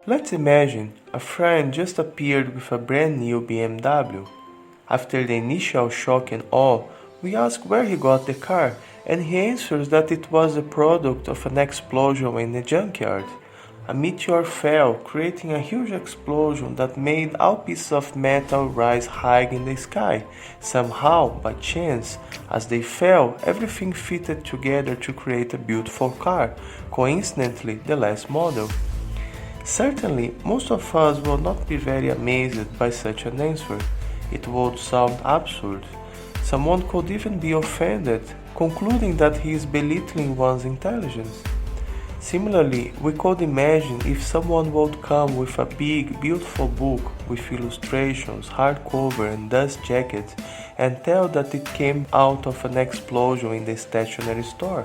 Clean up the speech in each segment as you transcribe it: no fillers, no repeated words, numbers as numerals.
Let's imagine a friend just appeared with a brand new BMW. After the initial shock and awe, we ask where he got the car, and he answers that it was the product of an explosion in a junkyard. A meteor fell, creating a huge explosion that made all pieces of metal rise high in the sky. Somehow, by chance, as they fell, everything fitted together to create a beautiful car, coincidentally the last model. Certainly, most of us will not be very amazed by such an answer. It would sound absurd. Someone could even be offended, concluding that he is belittling one's intelligence. Similarly, we could imagine if someone would come with a big, beautiful book with illustrations, hardcover and dust jacket and tell that it came out of an explosion in the stationery store.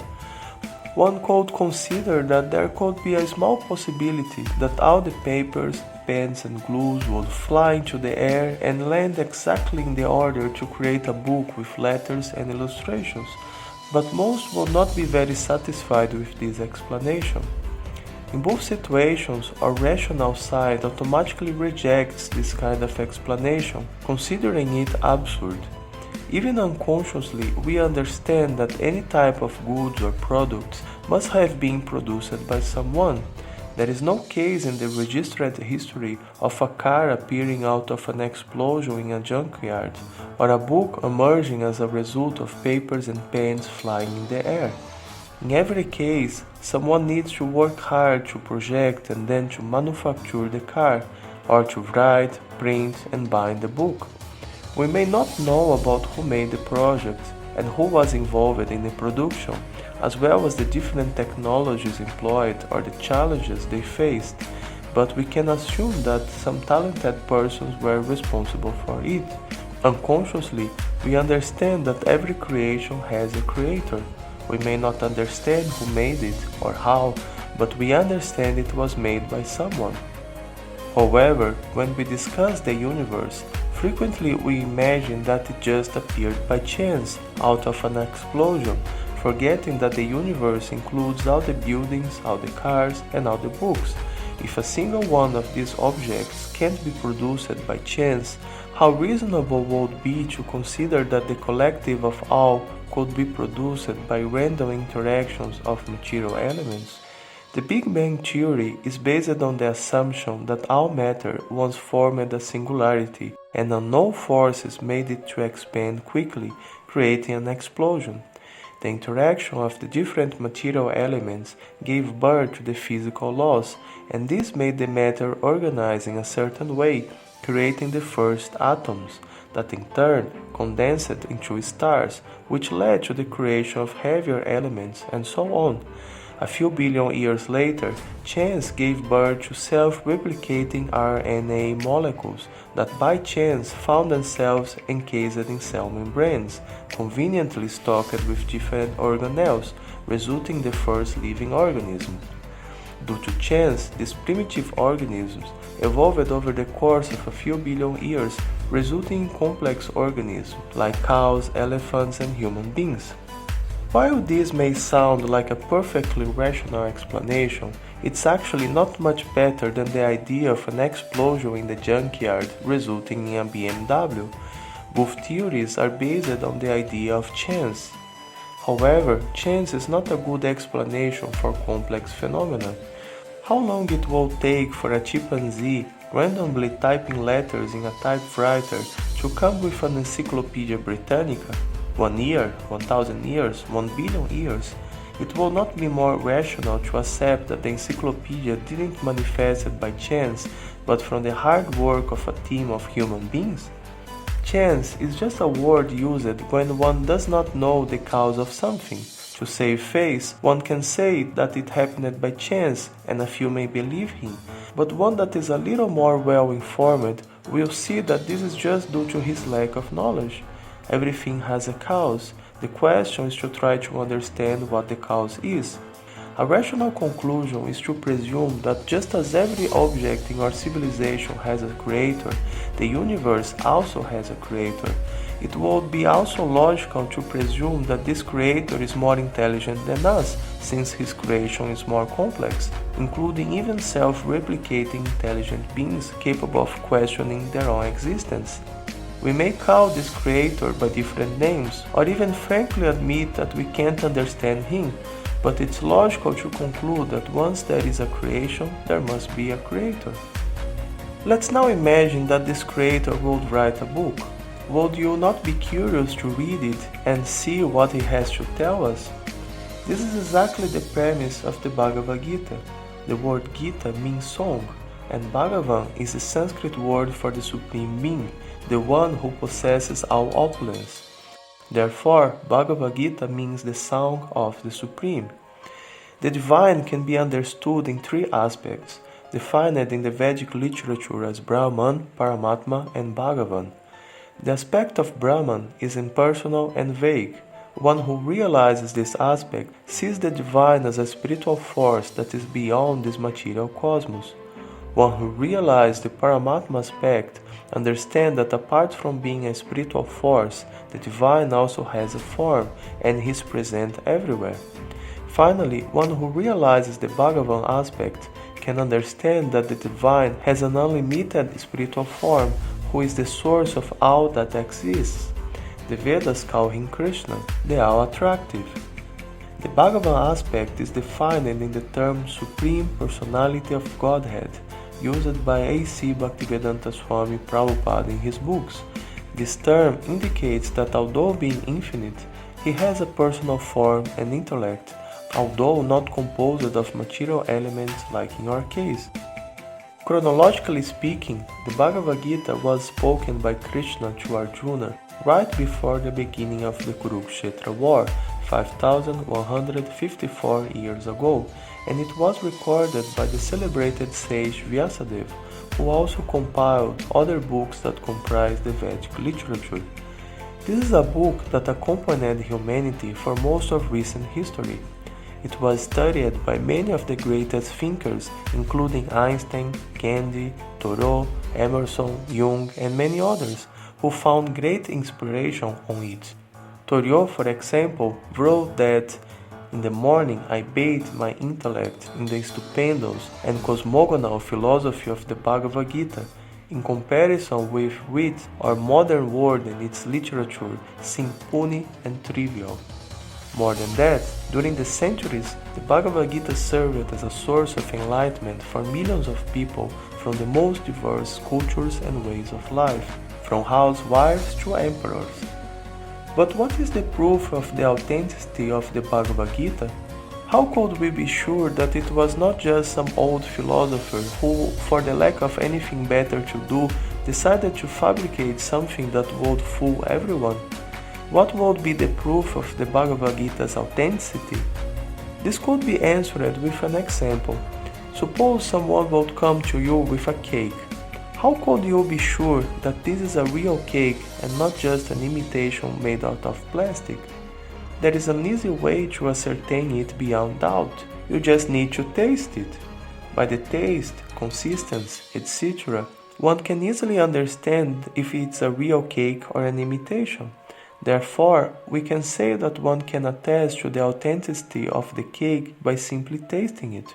One could consider that there could be a small possibility that all the papers, pens and glues would fly into the air and land exactly in the order to create a book with letters and illustrations. But most will not be very satisfied with this explanation. In both situations, our rational side automatically rejects this kind of explanation, considering it absurd. Even unconsciously, we understand that any type of goods or products must have been produced by someone. There is no case in the registered history of a car appearing out of an explosion in a junkyard, or a book emerging as a result of papers and pens flying in the air. In every case, someone needs to work hard to project and then to manufacture the car, or to write, print and bind the book. We may not know about who made the project and who was involved in the production, as well as the different technologies employed or the challenges they faced, but we can assume that some talented persons were responsible for it. Unconsciously, we understand that every creation has a creator. We may not understand who made it or how, but we understand it was made by someone. However, when we discuss the universe, frequently we imagine that it just appeared by chance, out of an explosion, forgetting that the universe includes all the buildings, all the cars, and all the books. If a single one of these objects can't be produced by chance, how reasonable would it be to consider that the collective of all could be produced by random interactions of material elements? The Big Bang Theory is based on the assumption that all matter once formed a singularity, and unknown forces made it to expand quickly, creating an explosion. The interaction of the different material elements gave birth to the physical laws, and this made the matter organize in a certain way, creating the first atoms, that in turn condensed into stars, which led to the creation of heavier elements, and so on. A few billion years later, chance gave birth to self-replicating RNA molecules that by chance found themselves encased in cell membranes, conveniently stocked with different organelles, resulting in the first living organism. Due to chance, these primitive organisms evolved over the course of a few billion years, resulting in complex organisms like cows, elephants, and human beings. While this may sound like a perfectly rational explanation, it's actually not much better than the idea of an explosion in the junkyard resulting in a BMW. Both theories are based on the idea of chance. However, chance is not a good explanation for complex phenomena. How long it will take for a chimpanzee randomly typing letters in a typewriter to come with an Encyclopedia Britannica? 1 year, 1,000 years, 1 billion years? It will not be more rational to accept that the encyclopedia didn't manifest by chance, but from the hard work of a team of human beings? Chance is just a word used when one does not know the cause of something. To save face, one can say that it happened by chance, and a few may believe him, but one that is a little more well informed will see that this is just due to his lack of knowledge. Everything has a cause. The question is to try to understand what the cause is. A rational conclusion is to presume that just as every object in our civilization has a creator, the universe also has a creator. it would be also logical to presume that this creator is more intelligent than us, since his creation is more complex, including even self-replicating intelligent beings capable of questioning their own existence. We may call this creator by different names, or even frankly admit that we can't understand him, but it's logical to conclude that once there is a creation, there must be a creator. Let's now imagine that this creator would write a book. Would you not be curious to read it and see what he has to tell us? This is exactly the premise of the Bhagavad-Gita. The word Gita means song, and Bhagavan is the Sanskrit word for the Supreme Being, the one who possesses all opulence. Therefore, Bhagavad-Gita means the song of the Supreme. The divine can be understood in three aspects, defined in the Vedic literature as Brahman, Paramatma, and Bhagavan. The aspect of Brahman is impersonal and vague. One who realizes this aspect sees the divine as a spiritual force that is beyond this material cosmos. One who realizes the Paramatma aspect understands that apart from being a spiritual force, the divine also has a form and is present everywhere. Finally, one who realizes the Bhagavan aspect can understand that the divine has an unlimited spiritual form who is the source of all that exists. The Vedas call him Krishna, the all-attractive. The Bhagavan aspect is defined in the term Supreme Personality of Godhead, used by A.C. Bhaktivedanta Swami Prabhupada in his books. This term indicates that although being infinite, he has a personal form and intellect, although not composed of material elements like in our case. Chronologically speaking, the Bhagavad Gita was spoken by Krishna to Arjuna right before the beginning of the Kurukshetra war, 5,154 years ago, and it was recorded by the celebrated sage Vyasadeva, who also compiled other books that comprise the Vedic literature. This is a book that accompanied humanity for most of recent history. It was studied by many of the greatest thinkers, including Einstein, Gandhi, Thoreau, Emerson, Jung, and many others, who found great inspiration on it. Thoreau, for example, wrote that, "In the morning I bathe my intellect in the stupendous and cosmogonal philosophy of the Bhagavad-Gita, in comparison with which our modern world and its literature seem puny and trivial." More than that, during the centuries, the Bhagavad-Gita served as a source of enlightenment for millions of people from the most diverse cultures and ways of life, from housewives to emperors. But what is the proof of the authenticity of the Bhagavad-Gita? How could we be sure that it was not just some old philosopher who, for the lack of anything better to do, decided to fabricate something that would fool everyone? What would be the proof of the Bhagavad Gita's authenticity? This could be answered with an example. Suppose someone would come to you with a cake. How could you be sure that this is a real cake and not just an imitation made out of plastic? There is an easy way to ascertain it beyond doubt. You just need to taste it. By the taste, consistency, etc., one can easily understand if it's a real cake or an imitation. Therefore, we can say that one can attest to the authenticity of the cake by simply tasting it.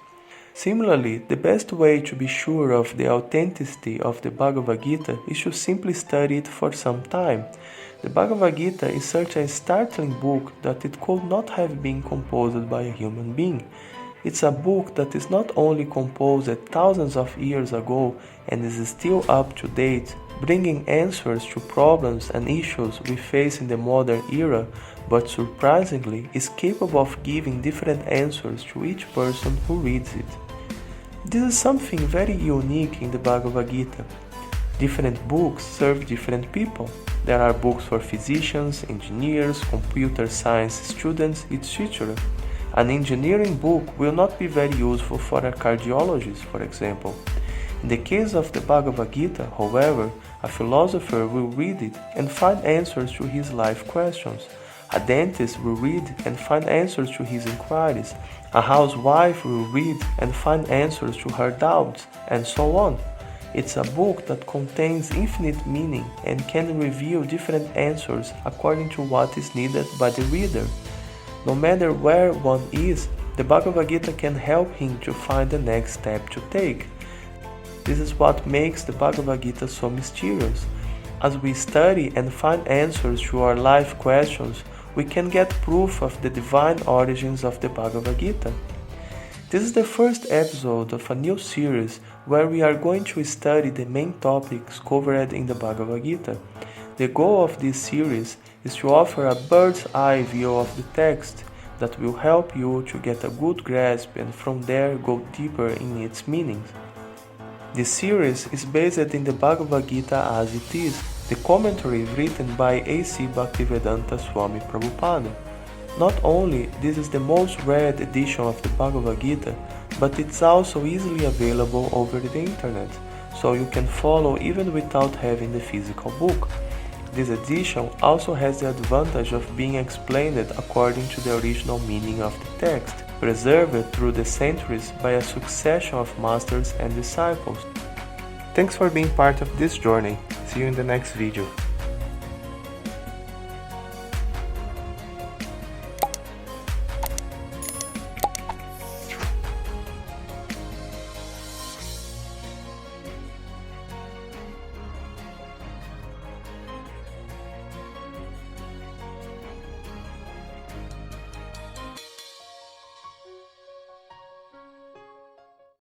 Similarly, the best way to be sure of the authenticity of the Bhagavad Gita is to simply study it for some time. The Bhagavad Gita is such a startling book that it could not have been composed by a human being. It's a book that is not only composed thousands of years ago and is still up to date, bringing answers to problems and issues we face in the modern era, but surprisingly is capable of giving different answers to each person who reads it. This is something very unique in the Bhagavad Gita. Different books serve different people. There are books for physicians, engineers, computer science students, etc. An engineering book will not be very useful for a cardiologist, for example. In the case of the Bhagavad Gita, however, a philosopher will read it and find answers to his life questions. A dentist will read and find answers to his inquiries. A housewife will read and find answers to her doubts, and so on. It's a book that contains infinite meaning and can reveal different answers according to what is needed by the reader. No matter where one is, the Bhagavad-Gita can help him to find the next step to take. This is what makes the Bhagavad-Gita so mysterious. As we study and find answers to our life questions, we can get proof of the divine origins of the Bhagavad-Gita. This is the first episode of a new series where we are going to study the main topics covered in the Bhagavad-Gita. The goal of this series is to offer a bird's eye view of the text that will help you to get a good grasp and from there go deeper in its meanings. This series is based in the Bhagavad-Gita as it is, the commentary written by A.C. Bhaktivedanta Swami Prabhupada. Not only this is the most read edition of the Bhagavad-Gita, but it's also easily available over the internet, so you can follow even without having the physical book. This edition also has the advantage of being explained according to the original meaning of the text, preserved through the centuries by a succession of masters and disciples. Thanks for being part of this journey. See you in the next video.